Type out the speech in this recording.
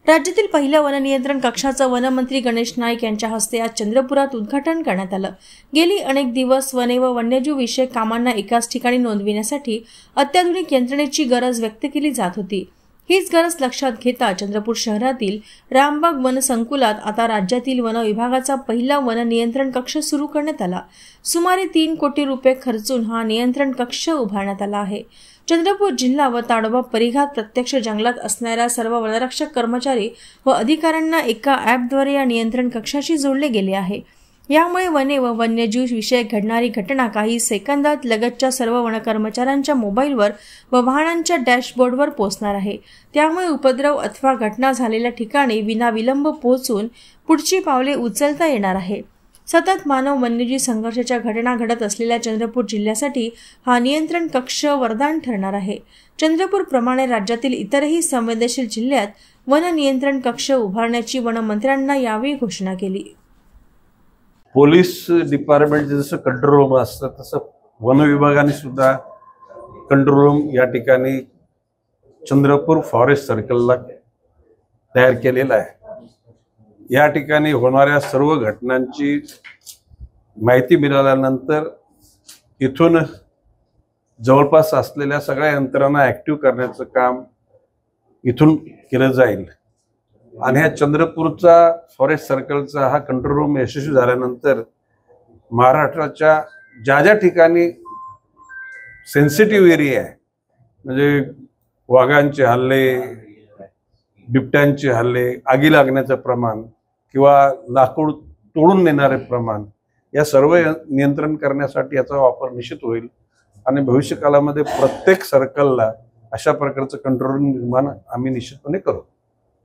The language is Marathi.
राज्यातील पहिल्या वन नियंत्रण कक्षाचं वनमंत्री गणेश नाईक यांच्या हस्ते आज चंद्रपुरात उद्घाटन करण्यात आलं। गेली अनेक दिवस वने व वन्यजीव विषयक कामांना एकाच ठिकाणी नोंदविण्यासाठी अत्याधुनिक यंत्रणेची गरज व्यक्त केली जात होती। हीच गरज लक्षात घेता चंद्रपूर शहरातील रामबाग वन संकुलात आता राज्यातील वन विभागाचा पहिला वन नियंत्रण कक्ष सुरू करण्यात आला। सुमारे 3 कोटी रुपये खर्चून हा नियंत्रण कक्ष उभारण्यात आला आहे। चंद्रपूर जिल्हा व ताडोबा परिघात प्रत्यक्ष जंगलात असणाऱ्या सर्व वनरक्षक कर्मचारी व अधिकाऱ्यांना एका ॲपद्वारे या नियंत्रण कक्षाशी जोडले गेले आहे। यामुळे वने व वन्यजीव विषयक घडणारी घटना काही सेकंदात लगतच्या सर्व वन कर्मचाऱ्यांच्या मोबाईलवर व वाहनांच्या डॅशबोर्डवर पोहोचणार आहे। त्यामुळे उपद्रव अथवा घटना झालेल्या ठिकाणी विनाविलंब पोहोचून पुढची पावले उचलता येणार आहे। सतत मानव वन्यजीव संघर्षाच्या घटना घडत असलेल्या चंद्रपूर जिल्ह्यासाठी हा नियंत्रण कक्ष वरदान ठरणार आहे। चंद्रपूर प्रमाणे राज्यातील इतरही संवेदनशील जिल्ह्यात वन नियंत्रण कक्ष उभारण्याची वनमंत्र्यांना यावेळी घोषणा केली। पोलीस डिपार्टमेंटचे जसं कंट्रोल रूम असतं तसं वन विभागाने सुद्धा कंट्रोल रूम या ठिकाणी चंद्रपूर फॉरेस्ट सर्कलला तयार केलेला आहे। या ठिकाणी होणाऱ्या सर्व घटनांची माहिती मिळाल्यानंतर इथून जवळपास असलेल्या सगळ्या यंत्रणा ॲक्टिव्ह करण्याचं काम इथून केलं जाईल आणि ह्या चंद्रपूरचा फॉरेस्ट सर्कलचा हा कंट्रोल रूम यशस्वी झाल्यानंतर महाराष्ट्राच्या ज्या ज्या ठिकाणी सेन्सिटिव्ह एरिया आहे, म्हणजे वाघांचे हल्ले, बिबट्यांचे हल्ले, आगी लागण्याचं प्रमाण किंवा लाकूड तोडून नेणारे प्रमाण, या सर्व नियंत्रण करण्यासाठी याचा वापर निश्चित होईल आणि भविष्यकाळामध्ये प्रत्येक सर्कलला अशा प्रकारचं कंट्रोल रूम निर्माण आम्ही निश्चितपणे करू।